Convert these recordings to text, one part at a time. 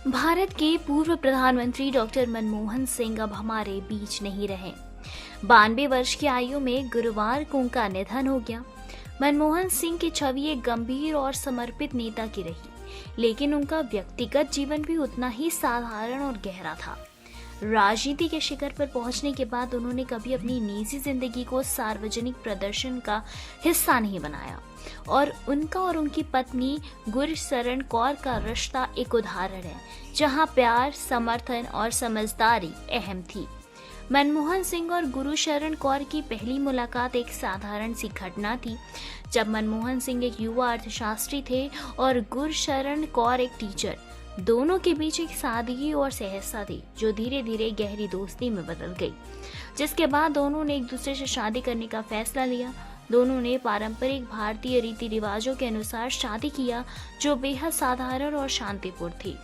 भारत के पूर्व प्रधानमंत्री डॉक्टर मनमोहन सिंह अब हमारे बीच नहीं रहे। 92 वर्ष की आयु में गुरुवार को उनका निधन हो गया। मनमोहन सिंह की छवि एक गंभीर और समर्पित नेता की रही, लेकिन उनका व्यक्तिगत जीवन भी उतना ही साधारण और गहरा था। राजनीति के शिखर पर पहुंचने के बाद उन्होंने कभी अपनी निजी जिंदगी को सार्वजनिक प्रदर्शन का हिस्सा नहीं बनाया और उनका और उनकी पत्नी गुरशरण कौर का रिश्ता एक उदाहरण है जहां प्यार, समर्थन और समझदारी अहम थी। मनमोहन सिंह और गुरशरण कौर की पहली मुलाकात एक साधारण सी घटना थी, जब मनमोहन सिंह एक युवा अर्थशास्त्री थे और गुरशरण कौर एक टीचर। दोनों के बीच एक सादगी और सहजता थी जो धीरे धीरे गहरी दोस्ती में बदल गई, जिसके बाद दोनों ने एक दूसरे से शादी करने का फैसला लिया। दोनों ने पारंपरिक भारतीय रीति रिवाजों के अनुसार शादी किया, जो बेहद साधारण और शांतिपूर्ण थी।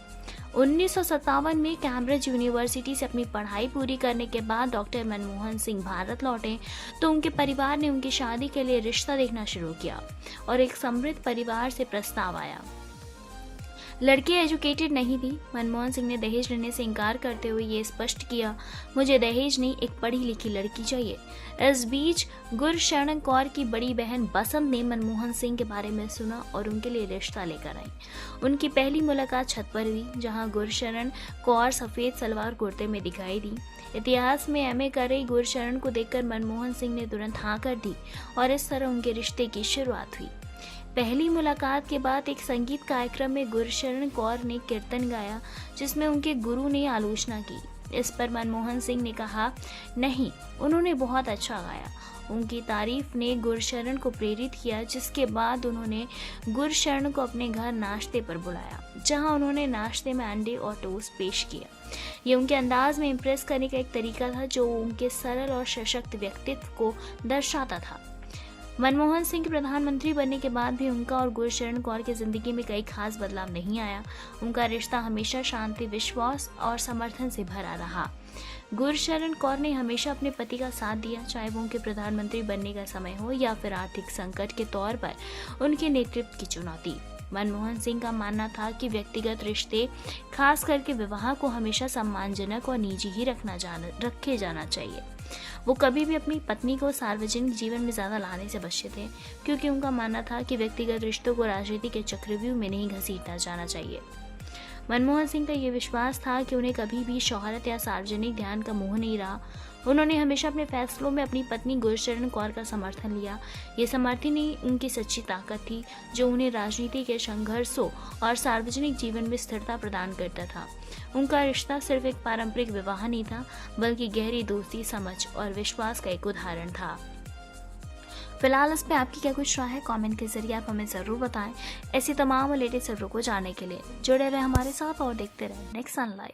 1957 में कैम्ब्रिज यूनिवर्सिटी से अपनी पढ़ाई पूरी करने के बाद डॉक्टर मनमोहन सिंह भारत लौटे तो उनके परिवार ने उनकी शादी के लिए रिश्ता देखना शुरू किया और एक समृद्ध परिवार से प्रस्ताव आया। लड़की एजुकेटेड नहीं थी। मनमोहन सिंह ने दहेज लेने से इनकार करते हुए ये स्पष्ट किया, मुझे दहेज नहीं, एक पढ़ी लिखी लड़की चाहिए। इस बीच गुरशरण कौर की बड़ी बहन बसंत ने मनमोहन सिंह के बारे में सुना और उनके लिए रिश्ता लेकर आई। उनकी पहली मुलाकात छत पर हुई, जहां गुरशरण कौर सफेद सलवार कुर्ते में दिखाई दी। इतिहास में एमए कर रही गुरशरण को देखकर मनमोहन सिंह ने तुरंत हाँ कर दी और इस तरह उनके रिश्ते की शुरुआत हुई। पहली मुलाकात के बाद एक संगीत कार्यक्रम में गुरशरण कौर ने कीर्तन गाया, जिसमें उनके गुरु ने आलोचना की। इस पर मनमोहन सिंह ने कहा, नहीं, उन्होंने बहुत अच्छा गाया। उनकी तारीफ ने गुरशरण को प्रेरित किया, जिसके बाद उन्होंने गुरशरण को अपने घर नाश्ते पर बुलाया, जहां उन्होंने नाश्ते में अंडे और टोस्ट पेश किया। ये उनके अंदाज में इम्प्रेस करने का एक तरीका था जो उनके सरल और सशक्त व्यक्तित्व को दर्शाता था। मनमोहन सिंह के प्रधानमंत्री बनने के बाद भी उनका और गुरशरण कौर की जिंदगी में कोई खास बदलाव नहीं आया। उनका रिश्ता हमेशा शांति, विश्वास और समर्थन से भरा रहा। गुरशरण कौर ने हमेशा अपने पति का साथ दिया, चाहे वो उनके प्रधानमंत्री बनने का समय हो या फिर आर्थिक संकट के तौर पर उनके नेतृत्व की चुनौती। मनमोहन सिंह का मानना था कि व्यक्तिगत रिश्ते, खास करके विवाह को, हमेशा सम्मानजनक और निजी ही रखे जाना चाहिए। वो कभी भी अपनी पत्नी को सार्वजनिक जीवन में ज्यादा लाने से बचते थे, क्योंकि उनका मानना था कि व्यक्तिगत रिश्तों को राजनीति के चक्रव्यूह में नहीं घसीटा जाना चाहिए। मनमोहन सिंह का ये विश्वास था कि उन्हें कभी भी शोहरत या सार्वजनिक ध्यान का मोह नहीं रहा। उन्होंने हमेशा अपने फैसलों में अपनी पत्नी गुरशरण कौर का समर्थन लिया। ये समर्थन ही उनकी सच्ची ताकत थी, जो उन्हें राजनीति के संघर्षों और सार्वजनिक जीवन में स्थिरता प्रदान करता था। उनका रिश्ता सिर्फ एक पारंपरिक विवाह नहीं था, बल्कि गहरी दोस्ती, समझ और विश्वास का एक उदाहरण था। फिलहाल इस पे आपकी क्या कुछ राय है, कमेंट के जरिए आप हमें ज़रूर बताएं। ऐसी तमाम लेटेस्ट खबरों को जानने के लिए जुड़े रहे हमारे साथ और देखते रहे नेक्स्ट सन लाइव।